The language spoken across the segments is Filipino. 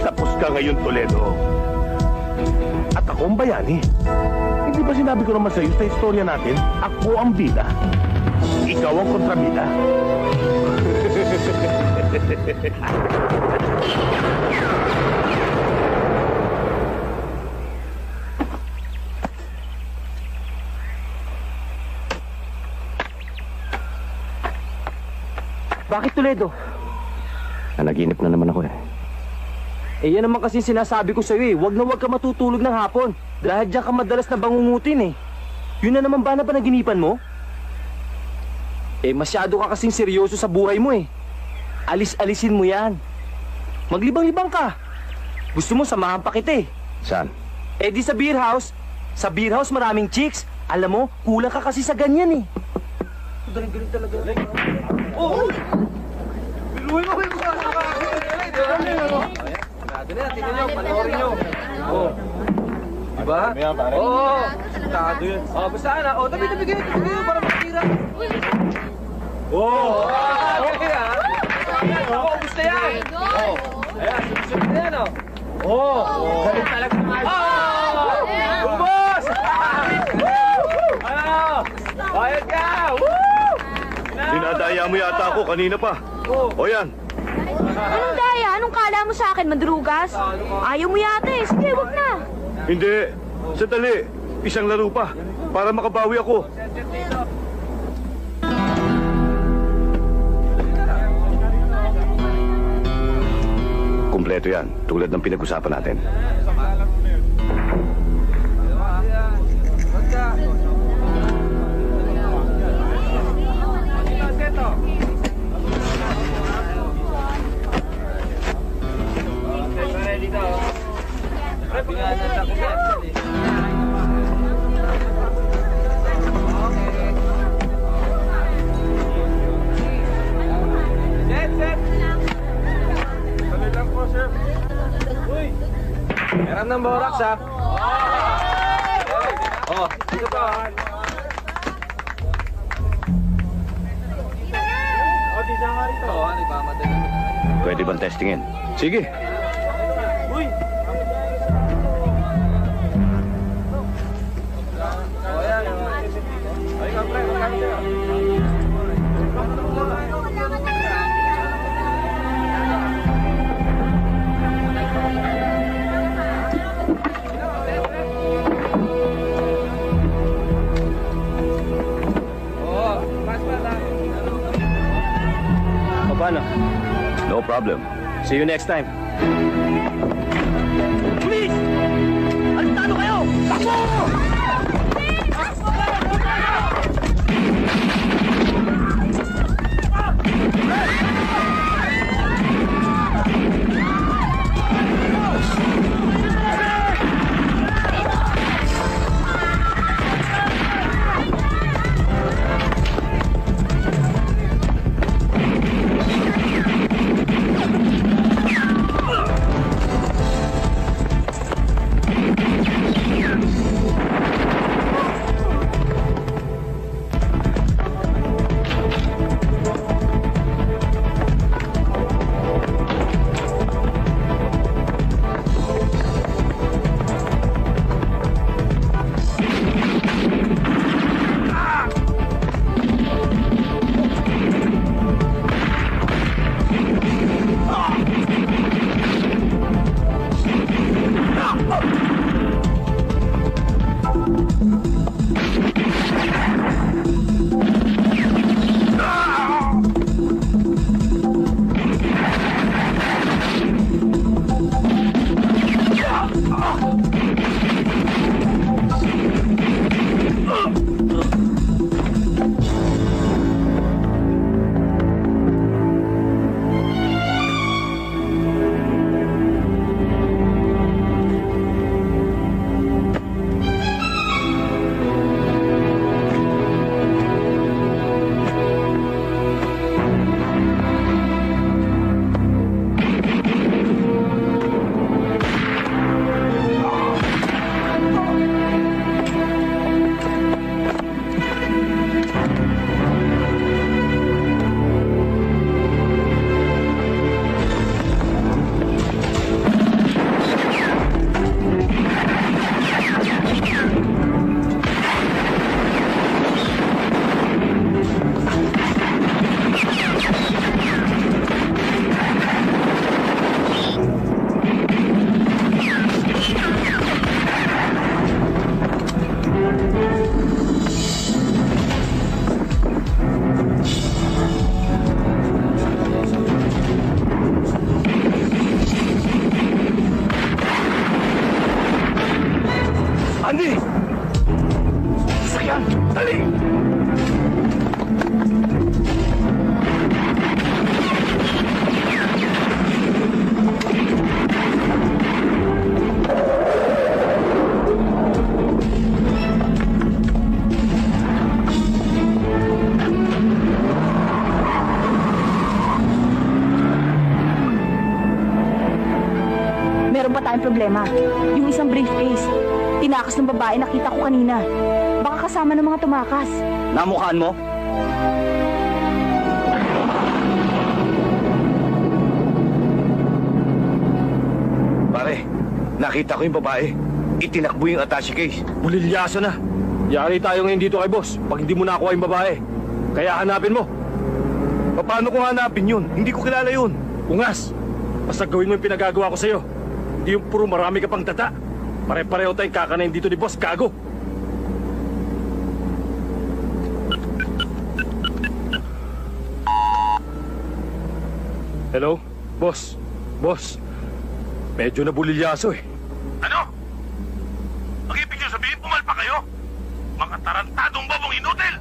Tapos ka ngayon, Toledo. At ako ang bayani. Hindi ba sinabi ko naman sa'yo sa istorya natin, ako ang bida. Ikaw ang kontrabida. Bakit, Toledo? Nanaginip na naman ako eh. Eh yan naman kasi sinasabi ko sa'yo eh. Huwag na huwag ka matutulog ng hapon. Dahil diyan ka madalas na bangungutin eh. Yun na naman ba na panaginipan mo? Eh masyado ka kasing seryoso sa buhay mo eh. Alis-alisin mo yan. Maglibang-libang ka. Gusto mo samahan pa kita eh. Saan? Eh di sa beer house. Sa beer house maraming chicks. Alam mo, kulang ka kasi sa ganyan eh. Galing-galing talaga. Oh! Biluhin mo kayo sa tingnan nyo, panoorin nyo. Oh. Diba? Oo. Sintado yun. Oh, basta na. Oh, tabi-tabi kayo para makatira. Oh! Okay ha? Oo, gusto yan. Oh. Ayan, sunod na yan oh. Oh! Galing talaga naman. Oh! Ubos! Ano? Bayad ka! Woo! Dinadaya mo yata ako kanina pa. O yan. Anong daya? Anong kala mo sa akin, mandrugas? Ayaw mo yata eh. Sige, wag na. Hindi. Sandali. Isang laro pa. Para makabawi ako. Kumpleto yan, tulad ng pinag-usapan natin. Meron ng borax ha. Oh, ito pa. Pwede bang testingin? Sige. Uy! Paano? No problem. See you next time. Police! Alintado kayo! Takbo! pa tayong problema. Yung isang briefcase. Tinakas ng babae, nakita ko kanina. Baka kasama ng mga tumakas. Namukhaan mo? Pare, nakita ko yung babae. Itinakbo yung attache case. Bulilyaso na. Yari tayo ngayon dito kay boss pag hindi mo nakuha yung babae. Kaya hanapin mo. Paano ko hanapin yun? Hindi ko kilala yun. Ungas, basta gawin mo yung pinagagawa ko sa'yo. Hindi yung puro marami ka pang tata. Pare-pareho tayong kakanayin dito ni boss, gago. Hello? Boss? Boss? Medyo nabulilyaso eh. Ano? Ang ibig nyo sabihin, pumalpa kayo? Mga tarantadong bobong inutil!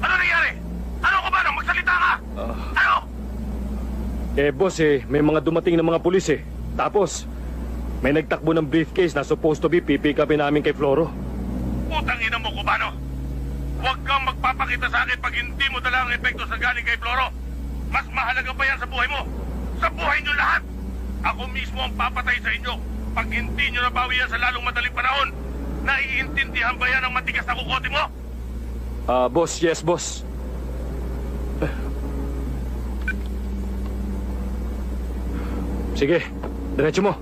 Ano nangyari? Ano ka ba nang magsalita ka? Ano? Boss may mga dumating na mga pulis eh. Tapos, may nagtakbo ng briefcase na supposed to be pipick upin namin kay Floro. Putang ina mo, Cubano! Huwag kang magpapakita sa akin pag hindi mo dala ang epekto sa galing kay Floro. Mas mahalaga pa yan sa buhay mo. Sa buhay nyo lahat. Ako mismo ang papatay sa inyo pag hindi nyo nabawi yan sa lalong madaling panahon. Naiintindihan ba yan ang matigas na kukote mo? Boss, yes, boss. Sige, diretso mo.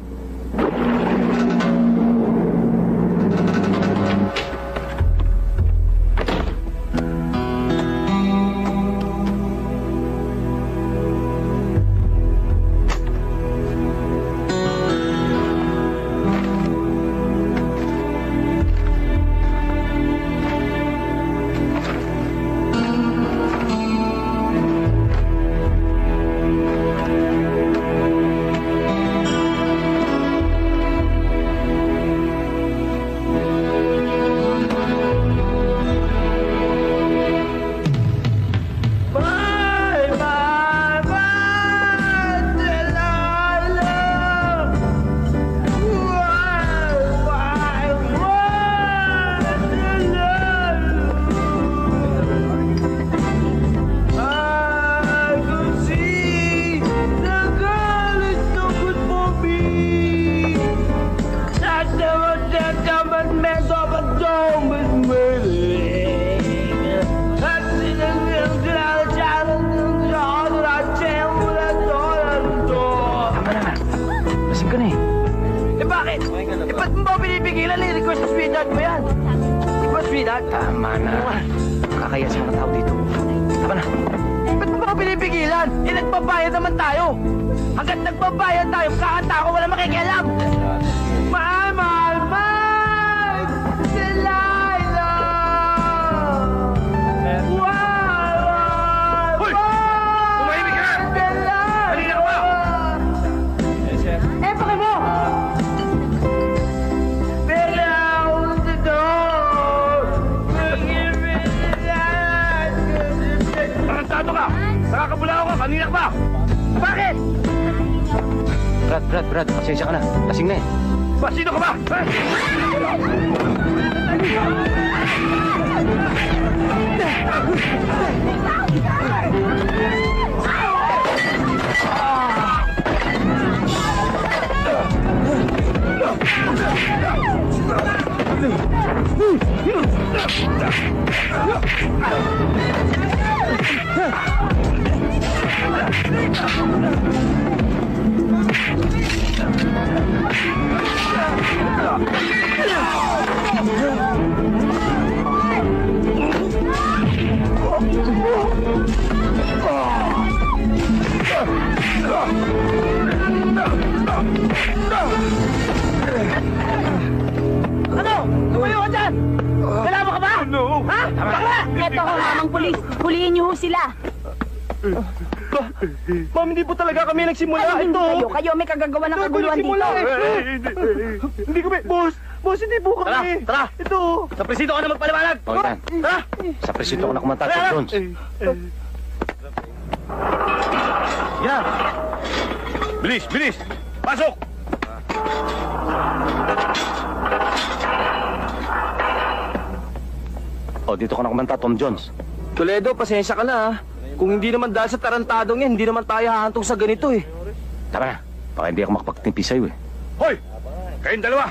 Tama na. Kakaya sa mga tao dito. Tama na. Ba't mo ba pinipigilan? Nagbabayad naman tayo. Hanggat nagbabayad tayo, kakanta ko wala makikialam. Mahal, mahal, mahal! Delilah! Wow! Hoy! Tumahimik ka! Halina ka ba? Pakay mo! Tarantado ka! Nakakabulao ka! Kanina ka ba? Bakit? Brad, pasensya ka na. Lasing na eh. Ba, sino ka ba? Ano? Tumayo ka dyan! Kailangan ka ba? No! Ha? Bakla! Eto ho, mamang pulis. Huliin niyo ho sila. Ma'am, hindi po talaga kami nagsimula. Ano Ito. kayo? Kayo may kagagawa ng kaguluhan dito. Hindi kami. Boss, hindi po kami. Tara! Ito. Sa presito ka na magpaliwanag! Okay, Dan. Tara. Sa presito ko na kumanta, Tom Jones. Yan! Bilis! Bilis! Pasok! O, dito ka na kumanta, Tom Jones. Toledo, pasensya ka na ha. Kung hindi naman dahil sa tarantadong yan, hindi naman tayo hahantong sa ganito eh. Tama na. Baka hindi ako makapagtimpi sa'yo eh. Hoy! Kayong dalawa!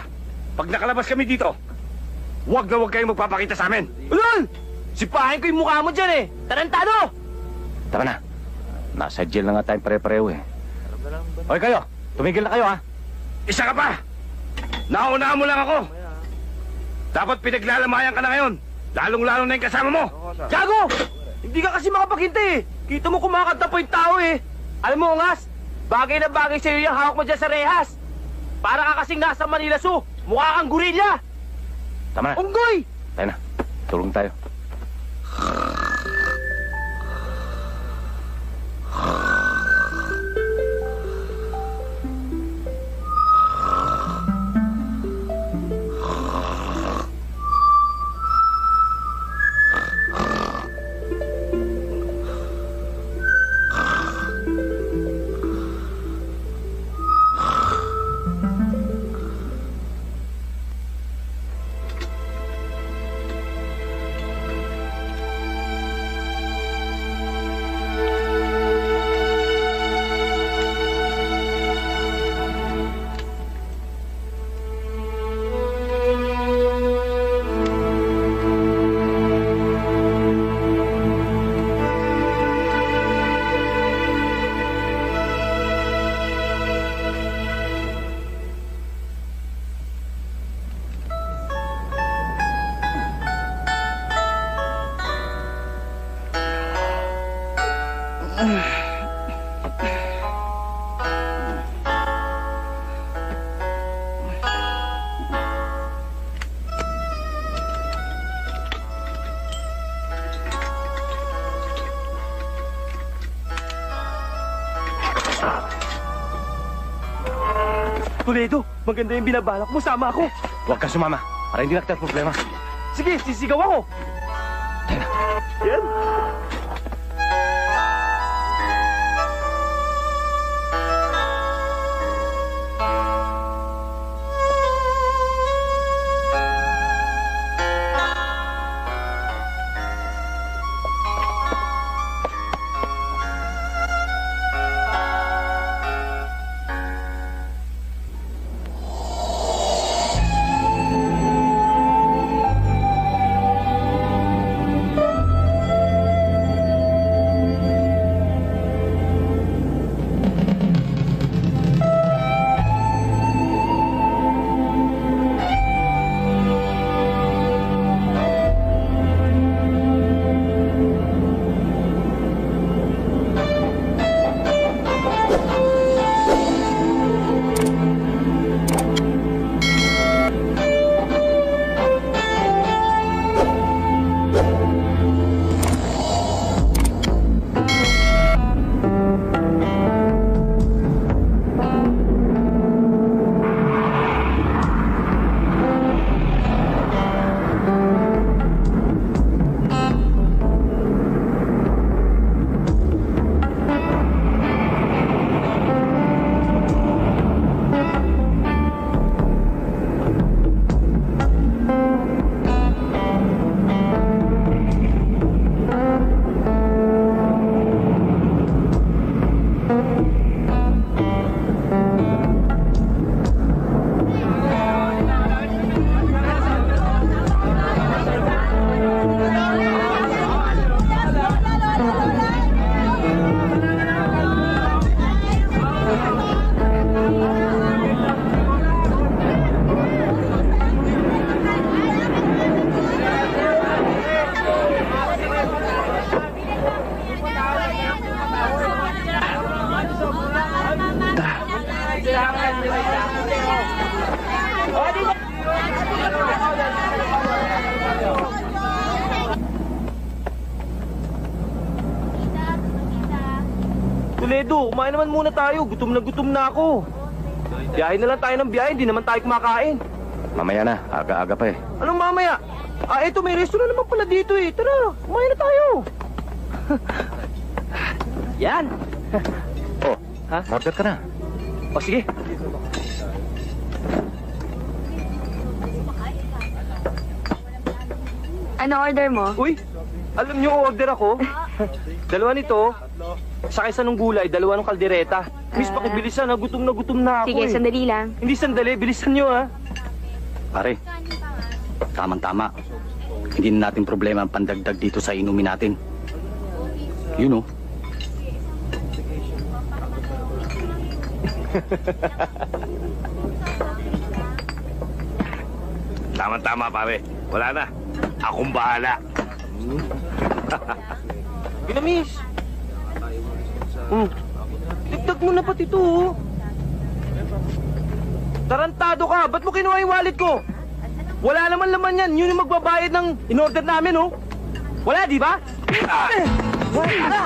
Pag nakalabas kami dito, huwag na huwag kayong magpapakita sa amin! Ulol! Sipahin ko yung mukha mo dyan eh! Tarantado! Tama na. Nasa jail na nga tayong pare-pareho eh. Hoy kayo! Tumigil na kayo ha! Isa ka pa! Naunahan mo lang ako! Dapat pinaglalamayan ka na ngayon! Lalong-lalo na yung kasama mo! Gago! Hindi ka kasi makapaghintay eh! Kita mo kumakanta pa yung tao eh! Alam mo, Ungas, bagay na bagay sa'yo yung hawak mo dyan sa rehas! Para ka kasing nasa Manila Zoo! Mukha kang gorilla! Tama na. Unggoy! Tayo na. Tulong tayo. Toledo, maganda yung binabalak mo. Sama ako. Huwag kang sumama. Para hindi na tayo problema. Sige, sisigaw ako. Yan. Toledo, kumain naman muna tayo. Gutom na ako. Biyahe na lang tayo ng biyahe, hindi naman tayo kumakain. Mamaya na. Aga-aga pa eh. Anong mamaya? Eto, may restaurant naman pala dito eh. Tara, kumain na tayo. Yan. Oh, Ha? order ka na. O, sige. Ano order mo? Uy, alam niyo order ako? Dalawa nito, Sa isa nung gulay, 2 ng kaldereta. Miss, pakibilisan ha. Gutom na ako Sige, eh. sandali lang. Hindi sandali, bilisan nyo ha. Pare, tamang-tama. Hindi na natin problema ang pandagdag dito sa inumin natin. You know. Tama-tama, pare. Wala na. Akong bahala. Miss. Dagdag mo na pati ito oh. Tarantado ka, ba't mo kinuha yung wallet ko? Wala naman laman yan, yun yung magbabayad ng in-order namin oh. Wala, di ba? Wala.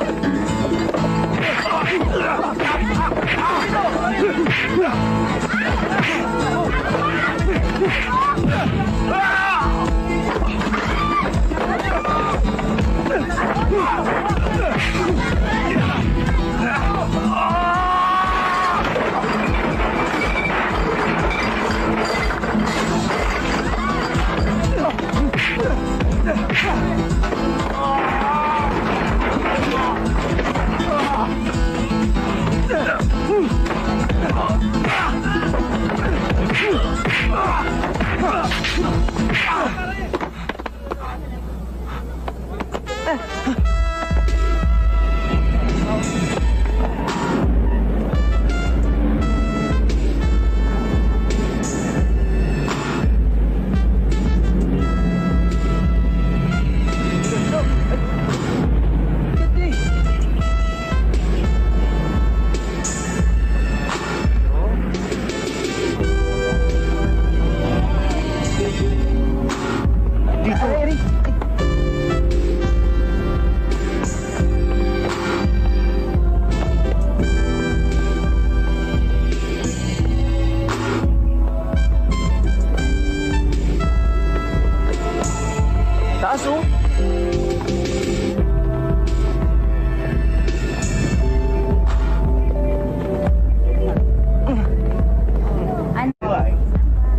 Taas oh.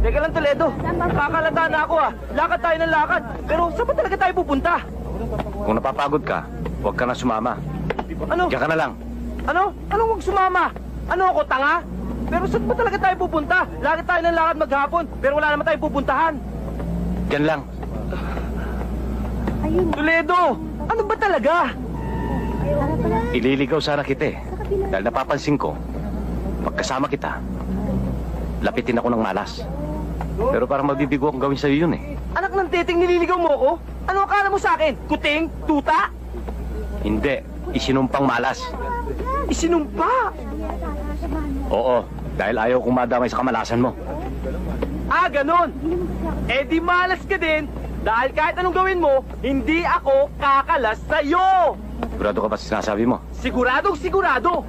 Teka lang, Toledo. Nakakalata na ako ah. Lakad tayo ng lakad. Pero saan ba talaga tayo pupunta? Kung napapagod ka, huwag ka na sumama. Ano? Diyan ka na lang. Ano? Anong huwag sumama? Ano ako, tanga? Pero saan ba talaga tayo pupunta? Lakad tayo ng lakad maghapon, pero wala naman tayong pupuntahan. Diyan lang. Toledo! Ano ba talaga? Ililigaw sana kita eh. Dahil napapansin ko, pagkasama kita, lapitin ako ng malas. Pero parang mabibigo akong gawin sa'yo yun eh. Anak ng teting, nililigaw mo ako? Ano akala mo sa akin? Kuting? Tuta? Hindi, isinumpang malas. Isinumpa! Oo, dahil ayaw kong madamay sa kamalasan mo. Ah, ganon! Eh di malas ka din, dahil kahit anong gawin mo, hindi ako kakalas sa'yo! Sigurado ka ba sa sinasabi mo? Siguradong sigurado!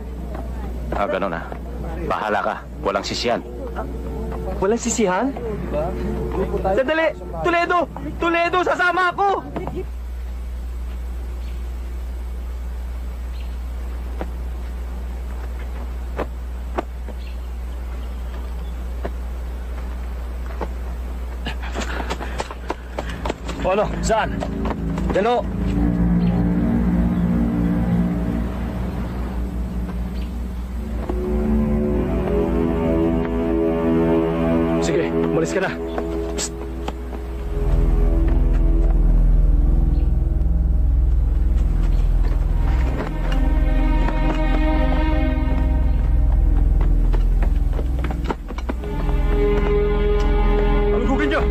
Ah, ganun ah. Bahala ka, walang sisiyan. Walang sisihan? Sandali! Toledo! Toledo, sasama ako! O ano, saan? Dano! Sige, umalis ka na. Psst. Anong gugin niyo?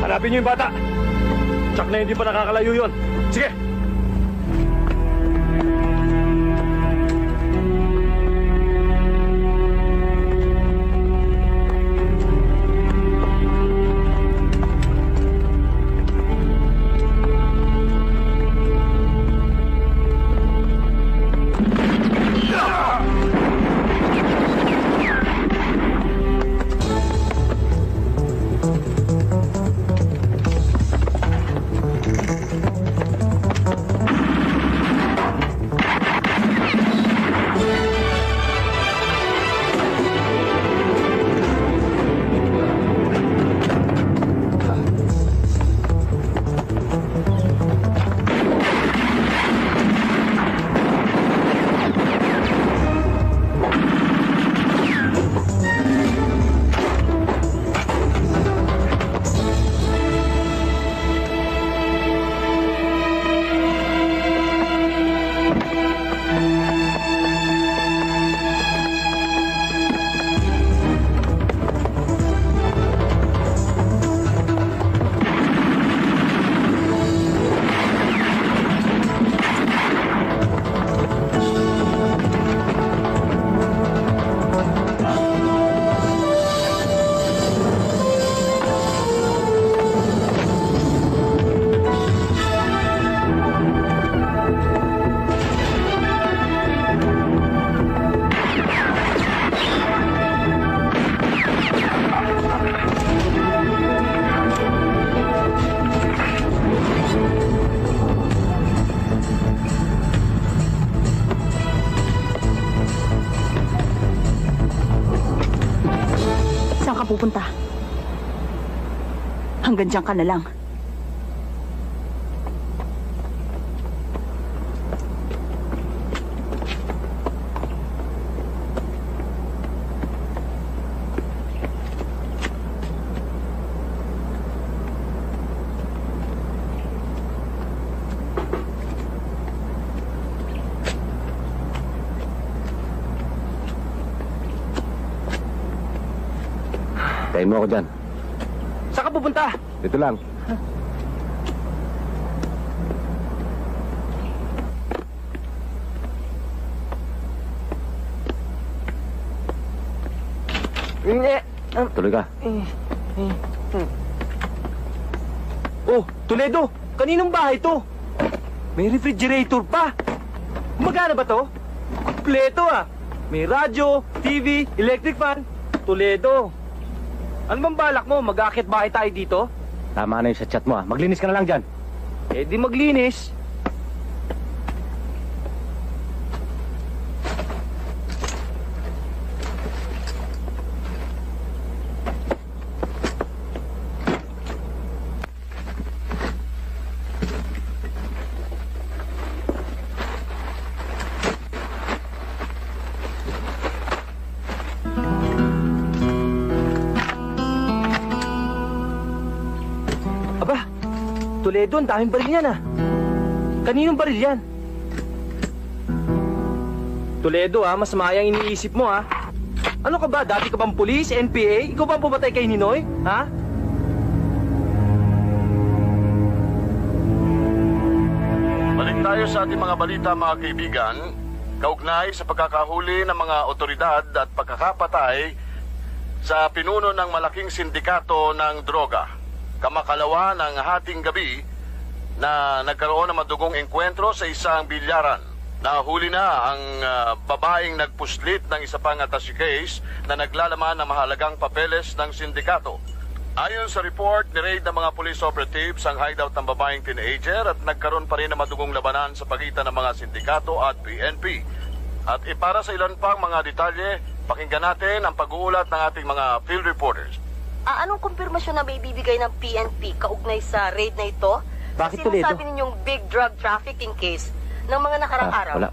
Hanapin niyo yung bata. Tsak na hindi pa nakakalayo yun. Sige! pupunta? Hanggang diyan ka na lang. Tayo mo ako dyan. Saan ka pupunta? Dito lang. Tuloy ka. Oh, Toledo! Kaninong bahay to? May refrigerator pa! Magana ba to? Kompleto ah! May radyo, TV, electric fan. Toledo! Ano bang balak mo? Mag-aakit bahay tayo dito? Tama na yung sa chat mo, ah. Maglinis ka na lang dyan. Eh di maglinis. Aba, Toledo, ang daming baril yan ah. Kaninong baril yan? Toledo ah, mas mayang iniisip mo ah. Ano ka ba? Dati ka bang pulis, NPA? Ikaw ba ang pumatay kay Ninoy? Ha? Balik tayo sa ating mga balita, mga kaibigan. Kaugnay sa pagkakahuli ng mga otoridad at pagkakapatay sa pinuno ng malaking sindikato ng droga. Kamakalawa ng hating gabi na nagkaroon ng madugong engkwentro sa isang bilyaran. Nahuli na ang babaeng nagpuslit ng isa pang attache case na naglalaman ng mahalagang papeles ng sindikato. Ayon sa report, ni-raid ng mga police operatives ang hideout ng babaeng teenager at nagkaroon pa rin ng madugong labanan sa pagitan ng mga sindikato at PNP. At para sa ilan pang mga detalye, pakinggan natin ang pag-uulat ng ating mga field reporters. Anong kumpirmasyon na may bibigay ng PNP kaugnay sa raid na ito? Bakit, Kasi Toledo? sinasabi ninyong big drug trafficking case ng mga nakarang araw. Wala.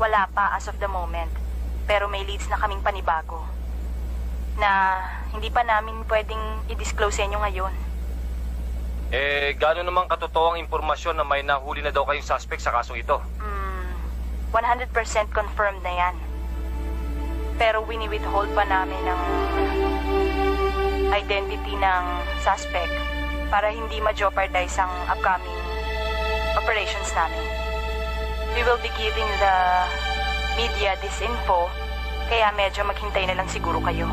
Wala pa as of the moment. Pero may leads na kaming panibago na hindi pa namin pwedeng i-disclose sa inyo ngayon. Eh, gano'n naman katotoo ang impormasyon na may nahuli na daw kayong suspect sa kasong ito? 100% confirmed na yan. Pero wini-withhold pa namin ang identity ng suspect para hindi ma-jeopardize ang upcoming operations namin. We will be giving the media this info, kaya medyo maghintay na lang siguro kayo.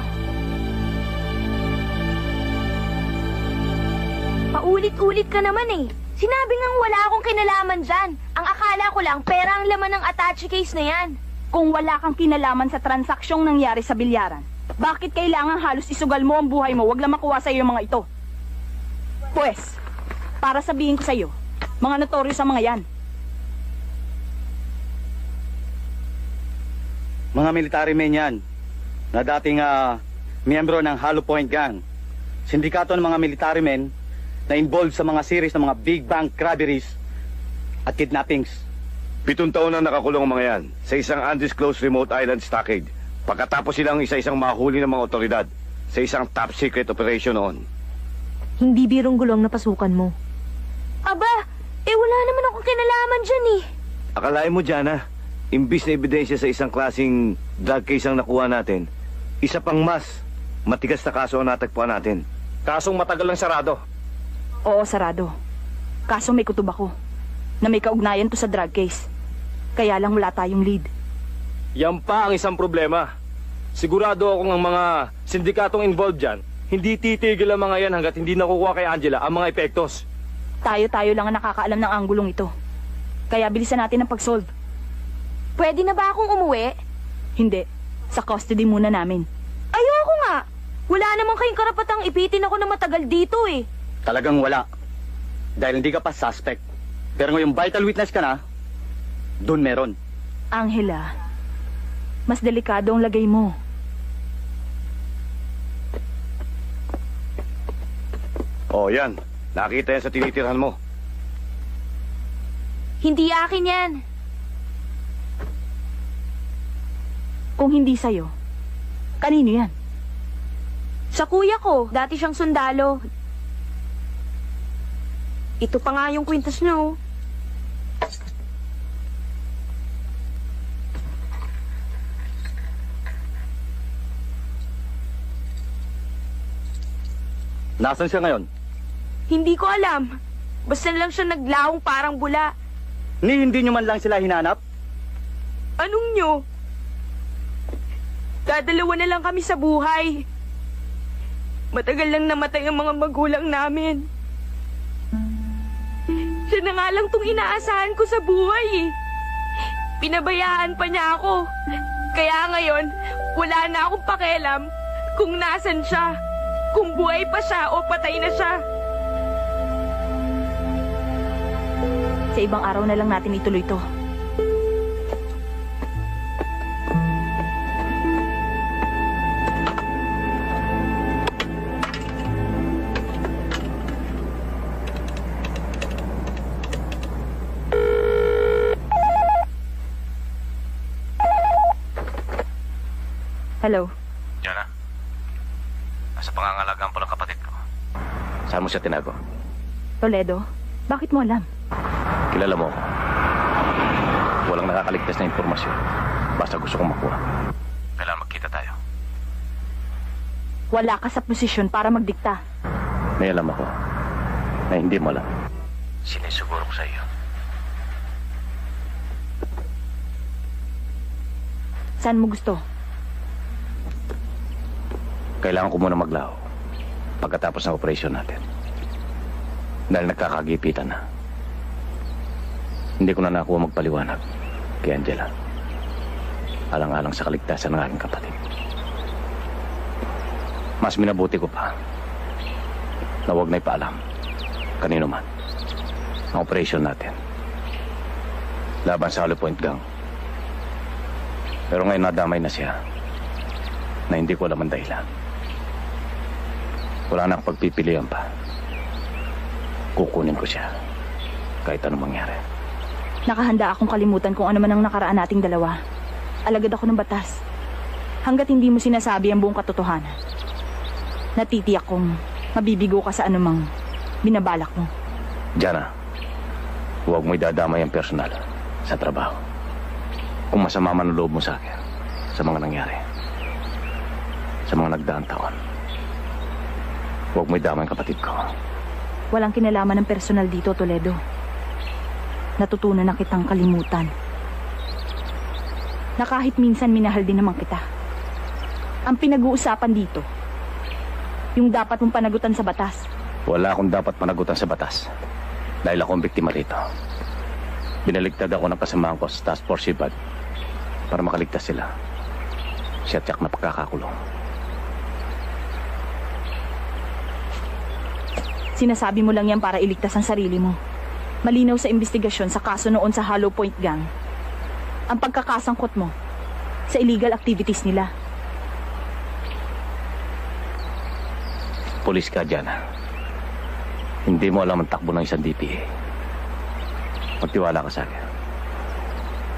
Paulit-ulit ka naman eh. Sinabi ngang wala akong kinalaman dyan. Ang akala ko lang, pera ang laman ng attache case na yan. Kung wala kang kinalaman sa transaksyong nangyari sa bilyaran, bakit kailangan halos isugal mo ang buhay mo, wag lang makuha sa iyo mga ito? Pues, para sabihin ko sa iyo, mga notorious ang mga yan. Mga military men yan, na dating miyembro ng Hollow Point Gang. Sindikato ng mga military men na involved sa mga series ng mga big bank robberies at kidnappings. 7 taon na nakakulong ang mga yan sa isang undisclosed remote island stockade. Pagkatapos silang isa-isang mahuli ng mga otoridad sa isang top secret operation noon. Hindi birong gulong na pasukan mo. Aba, wala naman akong kinalaman dyan eh. Akalain mo, Jana, imbis na ebidensya sa isang klaseng drug case ang nakuha natin, isa pang mas matigas na kaso ang natagpuan natin. Kasong matagal lang sarado. Oo, sarado. Kaso may kutob ako na may kaugnayan to sa drug case. Kaya lang wala tayong lead. Yan pa ang isang problema. Sigurado akong ang mga sindikatong involved dyan, hindi titigil ang mga yan hanggat hindi nakukuha kay Angela ang mga epektos. Tayo lang ang nakakaalam ng anggulong ito. Kaya bilisan natin ang pag-solve. Pwede na ba akong umuwi? Hindi. Sa custody muna namin. Ayoko nga. Wala naman kayong karapatang ipitin ako na matagal dito eh. Talagang wala. Dahil hindi ka pa suspect. Pero ngayong vital witness ka na, doon meron. Angela, mas delikado ang lagay mo. Oh, yan. Nakita yan sa tinitirhan mo. Hindi akin yan. Kung hindi sa'yo, kanino yan? Sa kuya ko, dati siyang sundalo. Ito pa nga yung kwintas niya, oh. Nasaan siya ngayon? Hindi ko alam. Basta lang siya naglawong parang bula. Hindi nyo man lang sila hinanap? Anong nyo? Dadalawa na lang kami sa buhay. Matagal lang namatay ang mga magulang namin. Siya na nga lang tong inaasahan ko sa buhay eh. Pinabayaan pa niya ako. Kaya ngayon, wala na akong pakialam kung nasan siya. Kung buhay pa siya o patay na siya. Sa ibang araw na lang natin ituloy to. Hello? Jana, nasa pangangalagaan po ng kapatid ko. Saan mo siya tinago? Toledo? Bakit mo alam? Kilala mo ako. Walang nakakaligtas na impormasyon. Basta gusto kong makuha. Kailangan magkita tayo. Wala ka sa posisyon para magdikta. May alam ako na hindi mo alam. Sinisuguro ko sa iyo. Saan mo gusto? Kailangan ko muna maglaho pagkatapos ng operasyon natin. Dahil nagkakagipitan na. Hindi ko na nakuha magpaliwanag kay Angela. Alang-alang sa kaligtasan ng aking kapatid. Mas minabuti ko pa na huwag na ipaalam kanino man ang operasyon natin laban sa Hollow Point Gang. Pero ngayon nadamay na siya na hindi ko alam ang dahilan. Wala na akong pagpipilian pa. Kukunin ko siya kahit anong mangyari. Nakahanda akong kalimutan kung ano man ang nakaraan nating dalawa. Alagad ako ng batas. Hanggat hindi mo sinasabi ang buong katotohanan. Natitiyak kong mabibigo ka sa anumang binabalak mo. Jana, huwag mo idadamay ang personal sa trabaho. Kung masama man ang loob mo sa akin sa mga nangyari, sa mga nagdaang taon, huwag mo idamay ang kapatid ko. Walang kinalaman ng personal dito, Toledo. Natutunan na kitang kalimutan. Na kahit minsan minahal din naman kita. Ang pinag-uusapan dito, yung dapat mong panagutan sa batas. Wala akong dapat panagutan sa batas. Dahil ako ang biktima rito. Binaligtad ako ng kasamahan ko sa Task Force Sibad para makaligtas sila. Siya tiyak na pagkakakulong. Sinasabi mo lang yan para iligtas ang sarili mo. Malinaw sa investigasyon sa kaso noon sa Hollow Point Gang ang pagkakasangkot mo sa illegal activities nila. Pulis ka, Jana. Hindi mo alam ang takbo ng isang DPA. Magtiwala ka sa akin.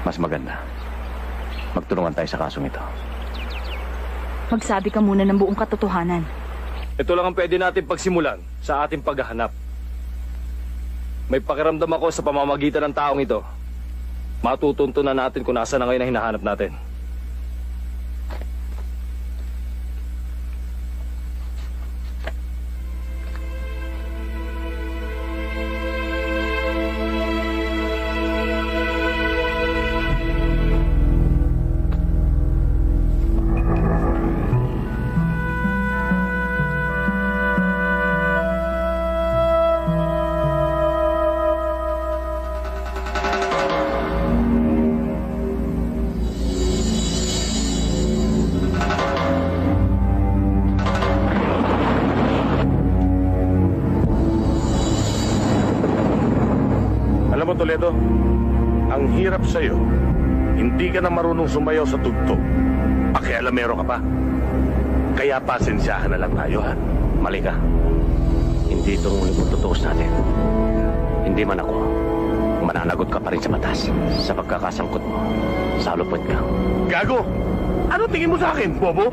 Mas maganda. Magtulungan tayo sa kasong ito. Magsabi ka muna ng buong katotohanan. Ito lang ang pwede natin pagsimulan sa ating paghahanap. May pakiramdam ako sa pamamagitan ng taong ito. Matutuntunan natin kung nasa na ngayon ang hinahanap natin. Toledo, ang hirap sa'yo. Hindi ka na marunong sumayaw sa tugtog. Pakialamero ka pa. Kaya pasensyahan na lang tayo, ha? Mali ka. Hindi itong muling pagtutuos natin. Hindi man ako, mananagot ka pa rin sa batas sa pagkakasangkot mo sa Hollow Point Gang. Gago! Ano tingin mo sa akin, bobo?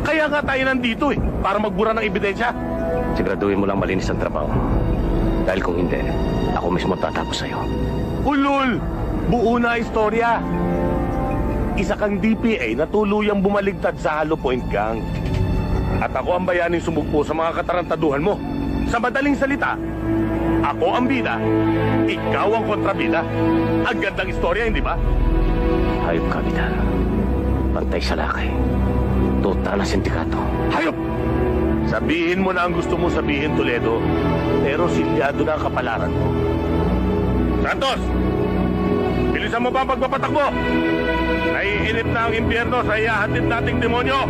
Kaya nga tayo nandito para magbura ng ebidensya. Siguraduhin mo lang malinis ang trabaho. Dahil kung hindi, ako mismo tatapos sa'yo. Ulul! Buo na istorya. Isa kang DPA na tuluyang bumaligtad sa Hollow Point Gang. At ako ang bayaning sumugpo sa mga katarantaduhan mo. Sa madaling salita, ako ang bida, ikaw ang kontrabida. Ang gandang istorya, hindi ba? Hayop ka, Bidal. Pantay sa lakay. Tuta na sindikato. Hayop! Sabihin mo na ang gusto mo sabihin, Toledo. Pero silyado na ang kapalaran mo. Santos! Bilisan mo pa ang pagpapatakbo! Naiinip na ang impyerno sa ihahatid nating demonyo!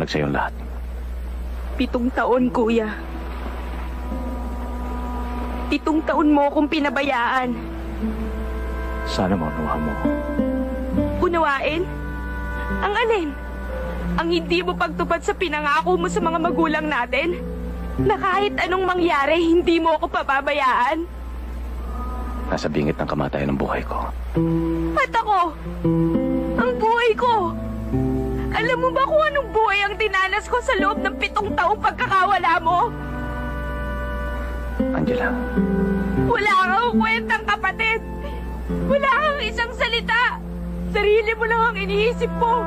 nagpaliwanag sa iyong lahat? 7 taon, kuya. 7 taon mo akong pinabayaan. Sana maunawa mo. Unawain? Ang alin? Ang hindi mo pagtupad sa pinangako mo sa mga magulang natin? Na kahit anong mangyari, hindi mo ako pababayaan? Nasa bingit ng kamatayan ng buhay ko. At ako? Ang buhay ko? Alam mo ba kung anong buhay ang dinanas ko sa loob ng 7 taong pagkakawala mo? Angela. Wala kang kwentang kapatid. Wala kang isang salita. Sarili mo lang ang iniisip mo.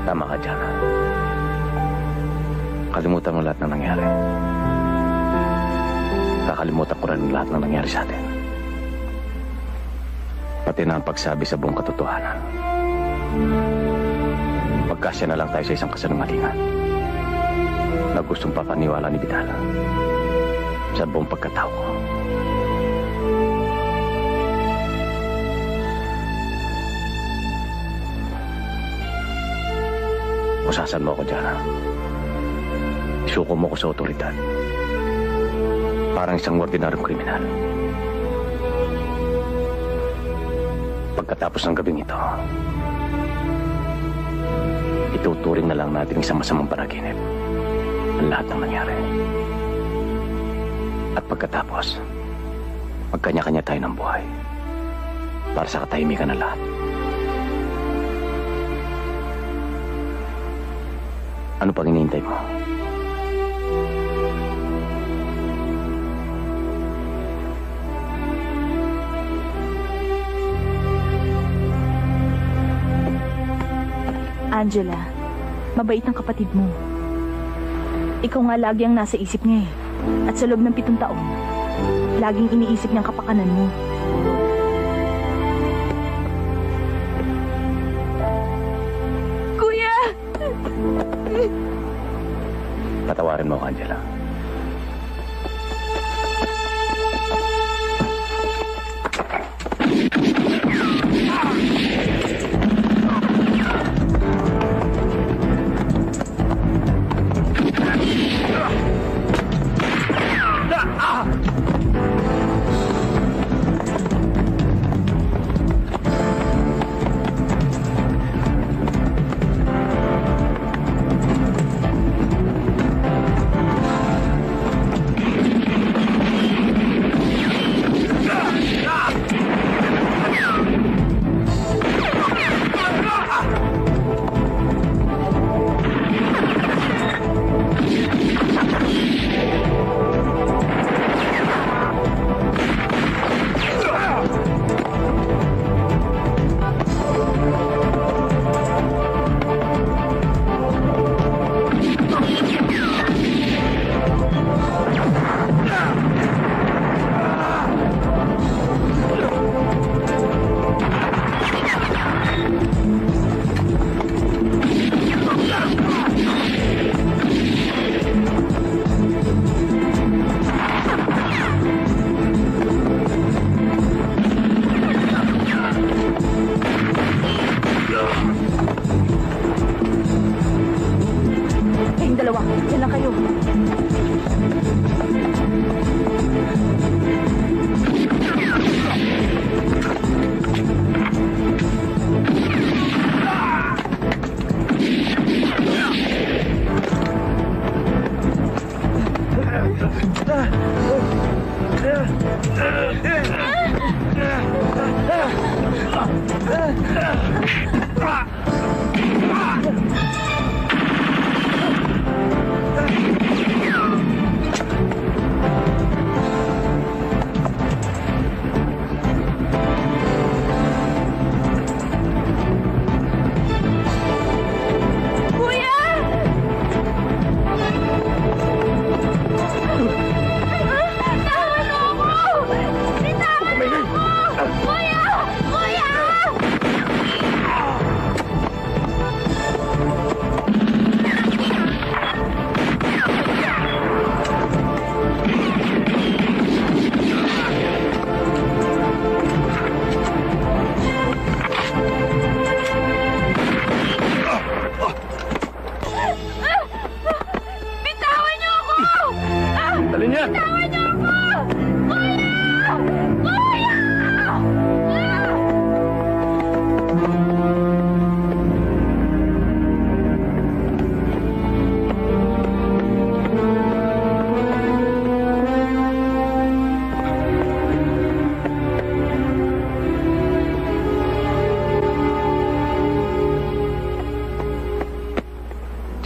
Tama ka, Jana. Kalimutan mo lahat ng nangyari. Kakalimutan ko rin lahat ng nangyari sa atin. Pati na ang pagsabi sa buong katotohanan. Magkasya na lang tayo sa isang kasinungalingan na gustong papaniwala ni Vidal sa buong pagkatao ko. Usasan mo ako, Jana. Isuko mo ko sa otoridad. Parang isang ordinaryong kriminal. Pagkatapos ng gabing ito, ituturing na lang natin isang masamang panaginip ang lahat ng nangyari. At pagkatapos, magkanya-kanya tayo ng buhay para sa katahimikan ng lahat. Ano pang hinihintay mo? Angela, mabait ang kapatid mo. Ikaw nga lagi ang nasa isip niya eh. At sa loob ng 7 taon, laging iniisip niyang kapakanan mo. Kuya! Patawarin mo ako, Angela.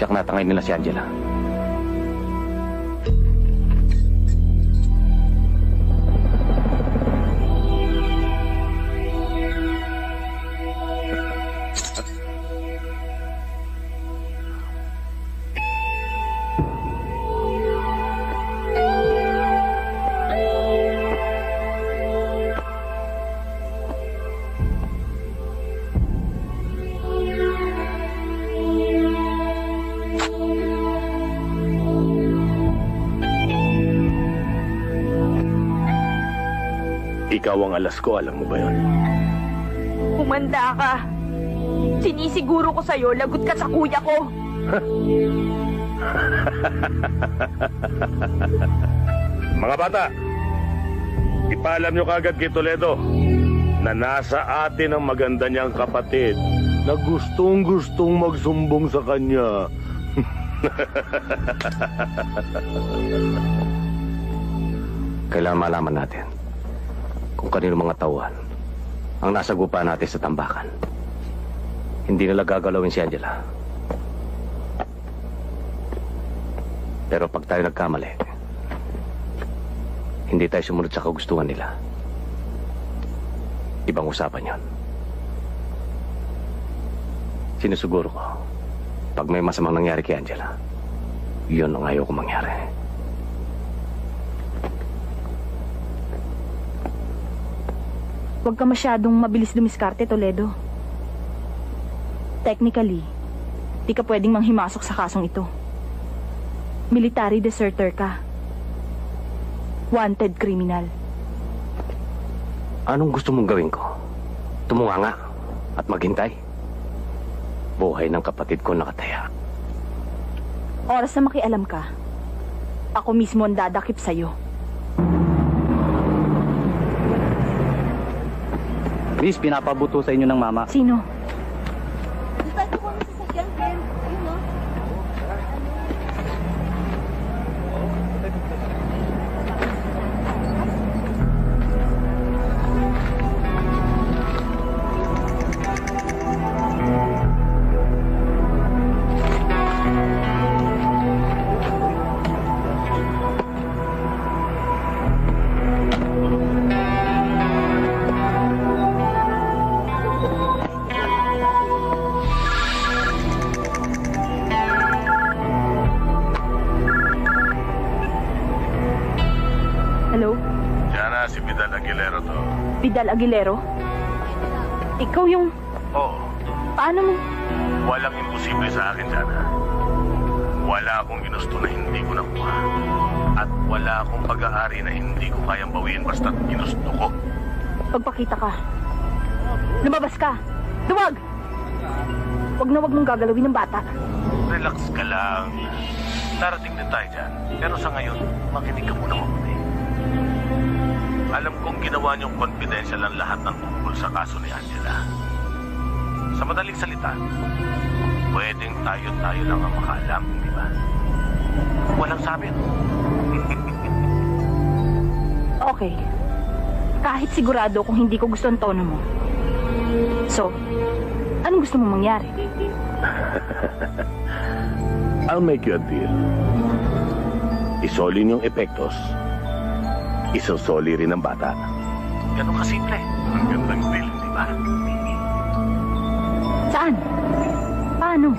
Tiyak natangay nila si Angela. Ikaw ang alas ko, alam mo ba yun? Humanda ka. Sinisiguro ko sa'yo, lagot ka sa kuya ko. Mga bata, ipaalam nyo kagad kay Toledo na nasa atin ang maganda niyang kapatid na gustong-gustong magsumbong sa kanya. Kailangan malaman natin kung kanino mga tauhan ang nasagupa natin sa tambakan. Hindi nila gagalawin si Angela. Pero pag tayo nagkamali, hindi tayo sumunod sa kagustuhan nila. Ibang usapan yon. Sinusuguro ko, pag may masamang nangyari kay Angela, yun ang ayaw ko mangyari. Huwag ka masyadong mabilis dumiskarte, Toledo. Technically, di ka pwedeng manghimasok sa kasong ito. Military deserter ka. Wanted criminal. Anong gusto mong gawin ko? Tumunganga at maghintay? Buhay ng kapatid ko nakataya. Oras na makialam ka, ako mismo ang dadakip sa'yo. Miss, pinapabuto sa inyo ng mama. Sino? Dito ko sa sasakyan, Ben. Ayun, no? Hello? Diana, si Vidal Aguilero to. Vidal Aguilero? Ikaw yung... Oo, Paano mo? walang imposible sa akin, Diana. Wala akong ginusto na hindi ko nakuha. At wala akong pag-aari na hindi ko kayang bawiin basta't ginusto ko. Pagpakita ka. Lumabas ka. Duwag! Huwag na huwag mong gagalawin ng bata. Relax ka lang. Darating din tayo dyan. Pero sa ngayon, makinig ka muna mabuti. Alam kong ginawa niyong confidential ang lahat ng tungkol sa kaso ni Angela. Sa madaling salita, pwedeng tayo lang ang makaalam, di ba? Walang sabi. Okay. Kahit sigurado kung hindi ko gusto ang tono mo. So, anong gusto mong mangyari? I'll make you a deal. Isoli niyong epektos. Isosoli rin ang bata. Ganun kasimple. Ang gandang deal, di ba? Saan? Paano?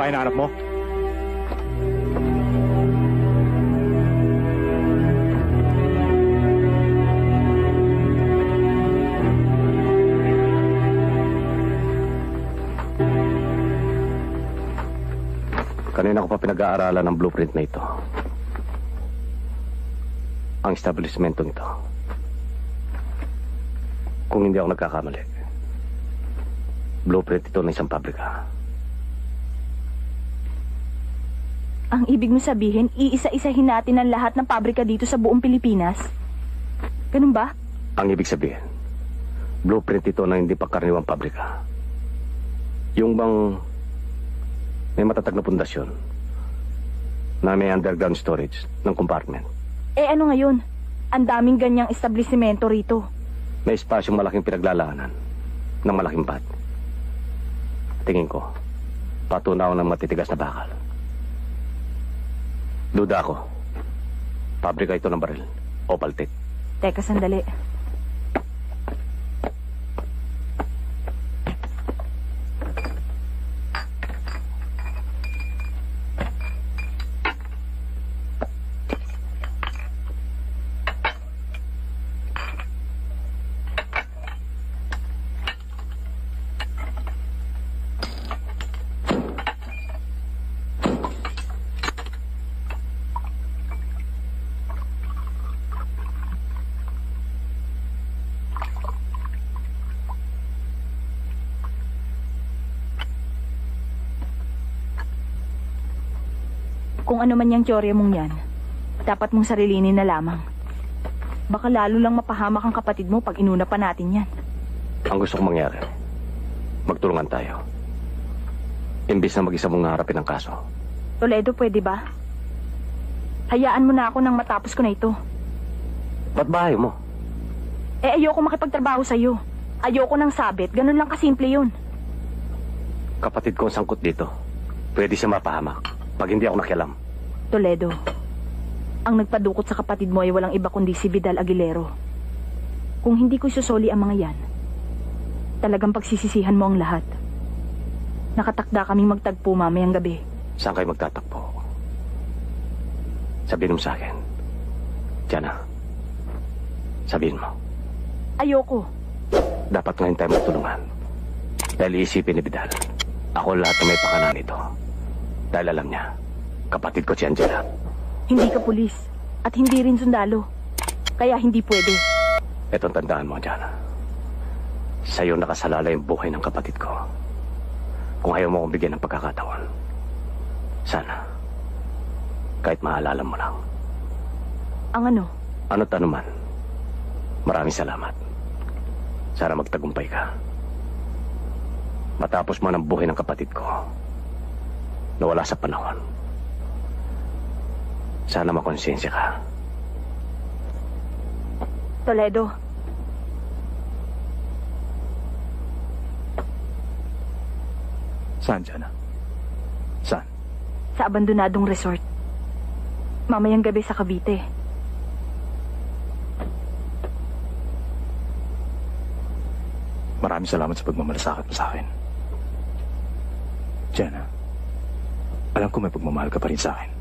ba hinahanap mo? Kanina ko pa pinag-aaralan ng blueprint na ito. Ang establishmento nito. Kung hindi ako nagkakamali, blueprint ito ng isang pabrika. Ang ibig mo sabihin, iisa-isahin natin ang lahat ng pabrika dito sa buong Pilipinas? Ganun ba? Ang ibig sabihin, blueprint ito ng hindi pa karaniwang pabrika. Yung bang may matatag na pundasyon na may underground storage ng compartment. Eh ano ngayon? Ang daming ganyang establishmento rito. May espasyong malaking pinaglalaanan ng malaking bat. Tingin ko, patunaw ng matitigas na bakal. Duda ako. Pabrika ito ng baril o paltik. Teka, sandali. Kung ano man yung teorya mong yan, dapat mong sarilinin na lamang. Baka lalo lang mapahamak ang kapatid mo pag inuna pa natin yan. Ang gusto kong mangyari, magtulungan tayo. Imbis na mag-isa mong harapin ang kaso. Toledo, pwede ba? Hayaan mo na ako nang matapos ko na ito. Ba't ba ayaw mo? Eh ayoko makipagtrabaho sa'yo. Ayoko nang sabit. Ganun lang kasimple yun. Kapatid ko ang sangkot dito. Pwede siya mapahamak pag hindi ako nakialam. Toledo, ang nagpadukot sa kapatid mo ay walang iba kundi si Vidal Aguilero. Kung hindi ko isusoli ang mga yan, talagang pagsisisihan mo ang lahat. Nakatakda kaming magtagpo mamayang gabi. Saan kayo magtatakbo? Sabihin mo sa akin. Diana, sabihin mo. Ayoko. Dapat ngayon tayo magtulungan. Dahil iisipin ni Vidal, ako lahat na may pakanan nito. Dahil alam niya, kapatid ko si Angela. Hindi ka pulis at hindi rin sundalo. Kaya hindi pwede. Etong tandaan mo, Diana. Sa'yo nakasalala yung buhay ng kapatid ko. Kung ayaw mo akong bigyan ng pagkakataon, sana, kahit maalala mo lang. Ang ano? Ano't ano man. Maraming salamat. Sana magtagumpay ka. Matapos mo ng buhay ng kapatid ko, nawala sa panahon. Sana makonsensya ka. Toledo. Saan, Diana? Saan? Sa abandonadong resort. Mamayang gabi sa Cavite. Maraming salamat sa pagmamalasakit mo sa akin. Diana, alam ko may pagmamahal ka pa rin sa akin.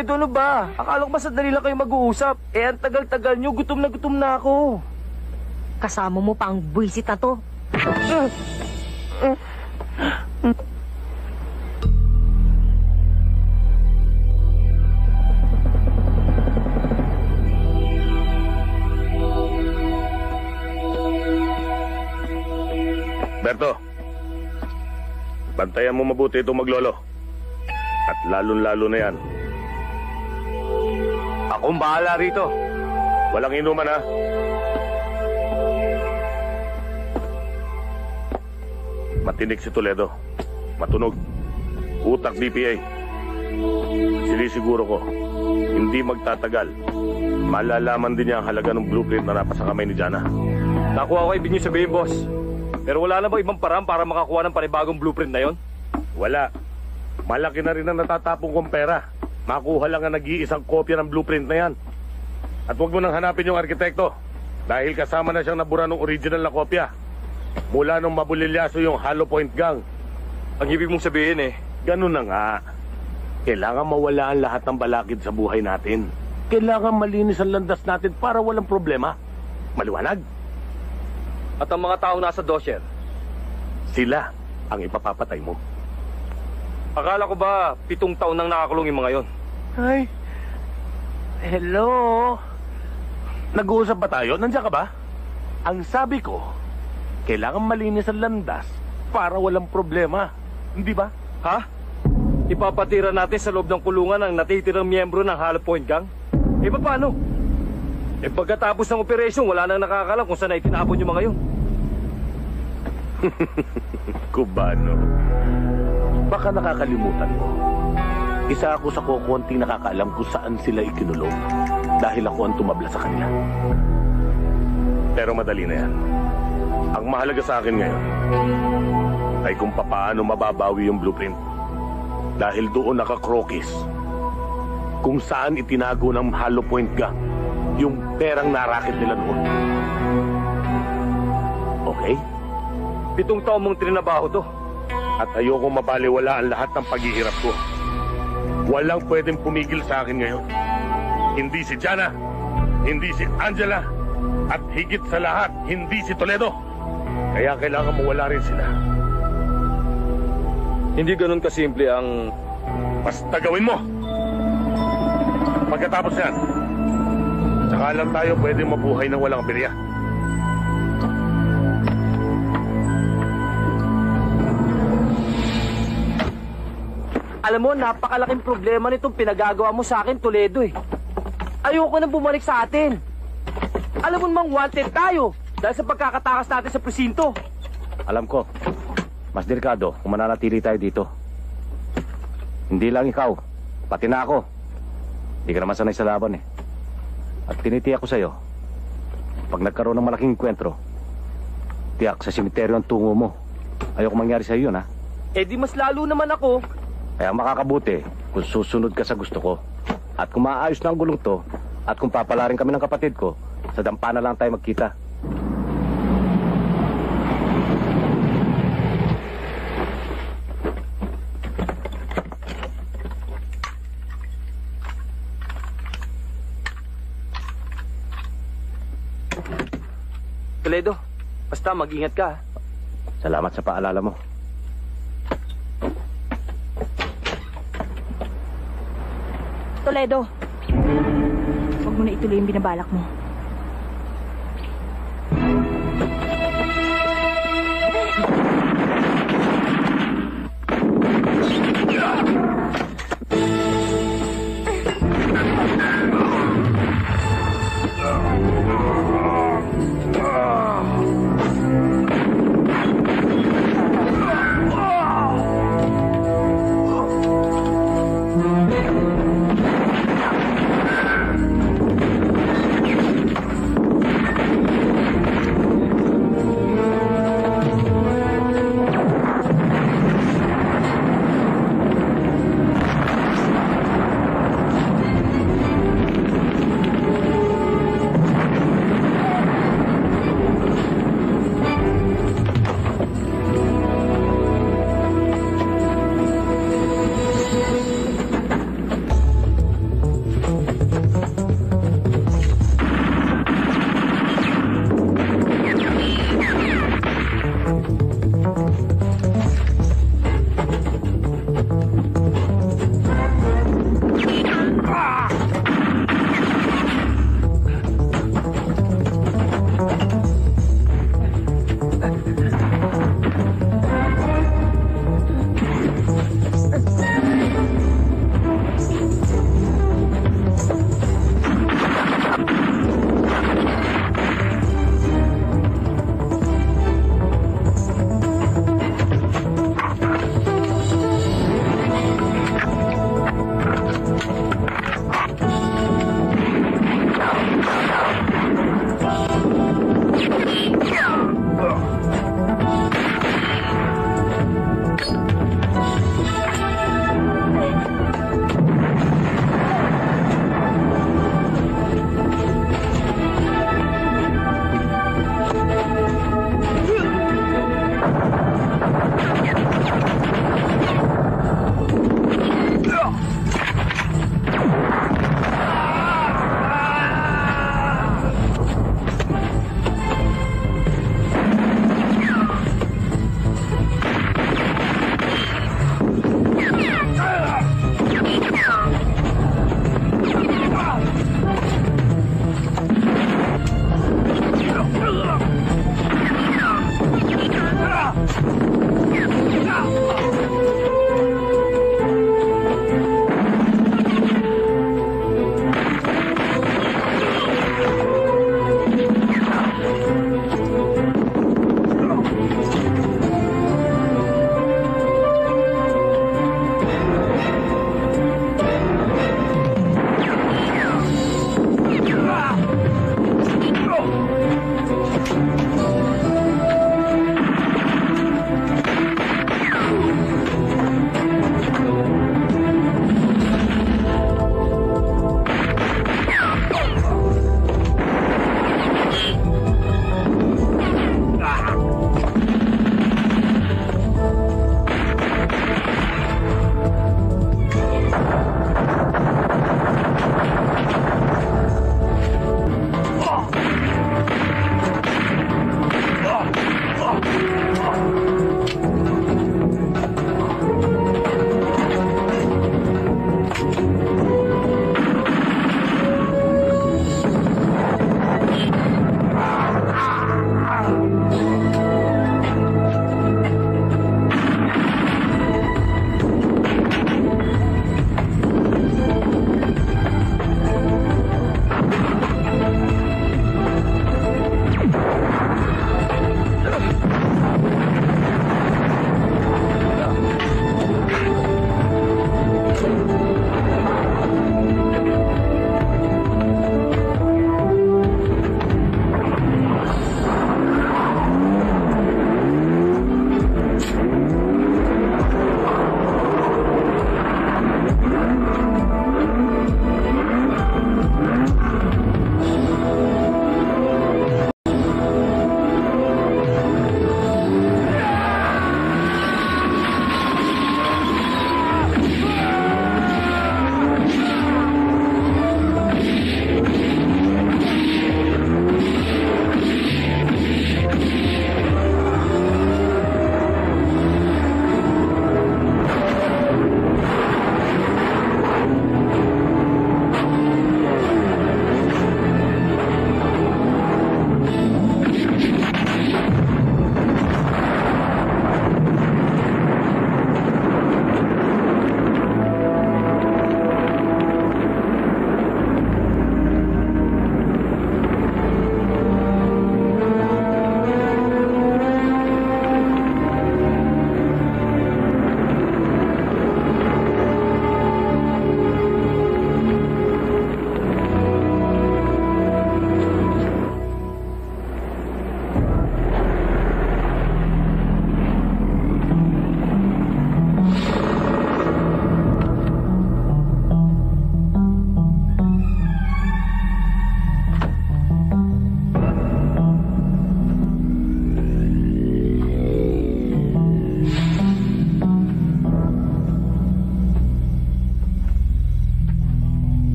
Toledo, ano ba? Akala ko ba sandali lang kayo mag-uusap? Eh, ang tagal-tagal nyo, gutom na ako. Kasama mo pa ang buwisit na to. Berto, bantayan mo mabuti itong maglolo. At lalong-lalo na yan. Akong bahala rito. Walang inuman, ha? Matinik si Toledo. Matunog. Utak DPA. Sinisiguro ko, hindi magtatagal. Malalaman din niya ang halaga ng blueprint na napasa kamay ni Jana. Nakuha ko ibig niyo sabihin, boss. Pero wala na ba ibang paraan para makakuha ng panibagong blueprint na yon? Wala. Malaki na rin ang natatapong kong pera. Makuha lang ang nag-iisang kopya ng blueprint na yan. At huwag mo nang hanapin yung arkitekto. Dahil kasama na siyang nabura ng original na kopya. Mula nung mabulilyaso yung Hollow Point Gang. Ang ibig mong sabihin Ganun na nga. Kailangan mawala ang lahat ng balakid sa buhay natin. Kailangan malinis ang landas natin para walang problema. Maliwanag? At ang mga taong nasa dosyer, Sila ang ipapapatay mo. akala ko ba 7 taon nang nakakulong yung mga yon? Ay, hello? Nag-uusap ba tayo? Nandiyan ka ba? Ang sabi ko, kailangan malinis ang landas para walang problema. Hindi ba? Ha? Ipapatira natin sa loob ng kulungan ang natitirang miyembro ng Hollow Point Gang? Eh, paano? Eh, pagkatapos ng operasyon, wala nang nakakalam kung saan ay tinapon yung mga yun. Cubano, baka nakakalimutan mo. Isa ako sa kukunting nakakaalam kung saan sila ikinulong dahil ako ang tumabla sa kanila. Pero madali na yan. Ang mahalaga sa akin ngayon ay kung papaano mababawi yung blueprint. Dahil doon nakakrokis kung saan itinago ng Hollow Point Gang yung perang narakit nila noon. Okay? 7 taon mong trinabaho to. At ayokong mabaliwala ang lahat ng paghihirap ko. Walang pwedeng pumigil sa akin ngayon. Hindi si Jana, hindi si Angela, at higit sa lahat, hindi si Toledo. Kaya kailangan mawala rin sila. Hindi ganun kasimple ang... Basta gawin mo! Pagkatapos yan, tsaka lang tayo pwede mabuhay ng walang birya. Alam mo, napakalaking problema nitong pinagagawa mo sa akin, Toledo eh. Ayoko nang bumalik sa atin. Alam mo namang wanted tayo dahil sa pagkakatakas natin sa presinto. Alam ko, mas delikado kung mananatili tayo dito. Hindi lang ikaw, pati na ako. Hindi ka naman sanay sa laban eh. At tinitiyak ko sa'yo, pag nagkaroon ng malaking enkwentro, tiyak sa simeteryo ang tungo mo. Ayoko mangyari sa'yo yun, ha? Eh di mas lalo naman ako. Kaya makakabuti kung susunod ka sa gusto ko. At kung maayos na ang gulong to, at kung papalarin kami ng kapatid ko, sa dampa na lang tayo magkita. Toledo, basta mag-ingat ka. Salamat sa paalala mo. Toledo, huwag mo na ituloy yung binabalak mo.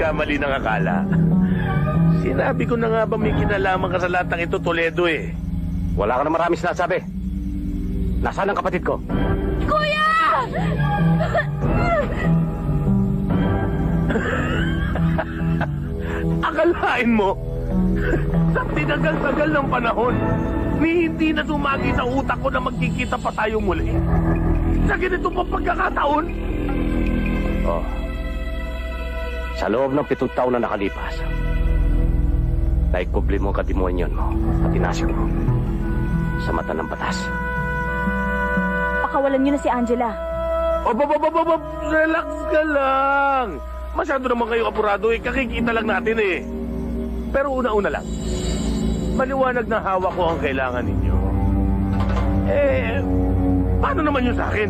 nagkamali ng akala. Sinabi ko na nga ba may kinalaman ka sa lahat ng ito, Toledo eh. Wala ka na marami sinasabi. Nasaan ang kapatid ko? Kuya! Akalain mo, sa tinagal-tagal ng panahon, ni hindi na sumagi sa utak ko na magkikita pa tayo muli. Sa ganito pa pagkakataon. Oh. Sa loob ng 7 taon na nakalipas, naikubli mo ang katimonyon mo at inasyo mo sa mata ng batas. Pakawalan niyo na si Angela. Relax ka lang. Masyado naman kayo apurado eh. Kakikita lang natin eh. Pero una-una lang. Maliwanag na hawak ko ang kailangan ninyo. Eh, paano naman yun sa akin?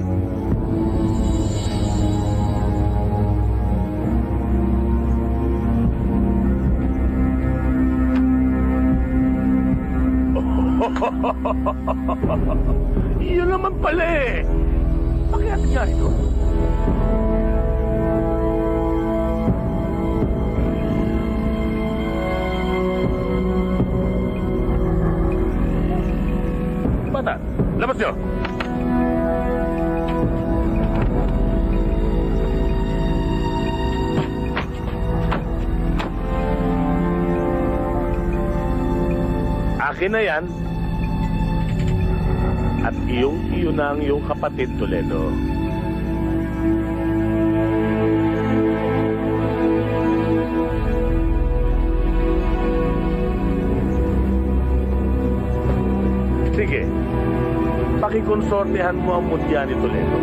Yun naman pala eh. Pakiatin nga ito. Bata, labas nyo. Akin na yan. At iyo na ang iyong kapatid, Toledo. Sige, pakikonsortehan mo ang mutya ni Toledo.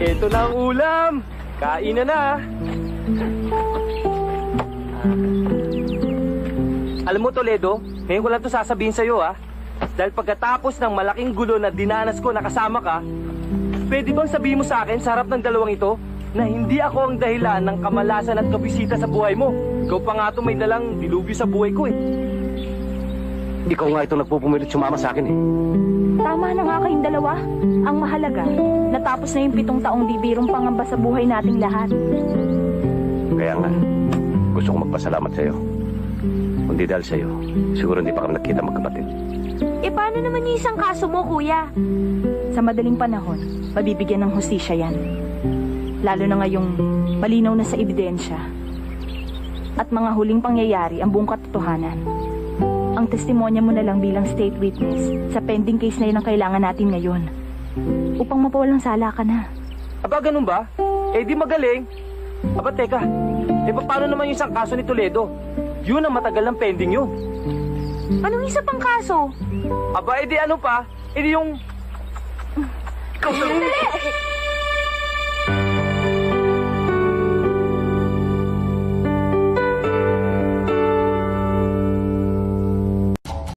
Ito na ang ulam. Kain na. Alam mo, Toledo, ngayon ko lang ito sasabihin sa'yo, ha? Dahil pagkatapos ng malaking gulo na dinanas ko na kasama ka, pwede bang sabihin mo sa akin sa harap ng dalawang ito na hindi ako ang dahilan ng kamalasan at kabisita sa buhay mo? Ikaw pa nga ito may dalang dilubyo sa buhay ko, eh. Ikaw nga itong nagpupumilit sumama sa akin, eh. Tama na nga kayong dalawa. Ang mahalaga, natapos na yung 7 taong bibirong pangamba sa buhay nating lahat. Kaya nga, gusto kong magpasalamat sa'yo. Kundi dahil sa'yo, siguro hindi pa kami nakita magkapatid. Paano naman yung isang kaso mo, kuya? Sa madaling panahon, mabibigyan ng hustisya yan. Lalo na ngayong malinaw na sa ebidensya. At mga huling pangyayari ang buong katotohanan. Ang testimonya mo na lang bilang state witness sa pending case na yun ang kailangan natin ngayon. Upang mapawalang sala ka na. Aba, ganun ba? Eh, di magaling. Aba, teka. Paano naman yung isang kaso ni Toledo? Yun ang matagal ng pending yun. Anong isa pang kaso? Aba, edi ano pa? Edi yung... Sandali!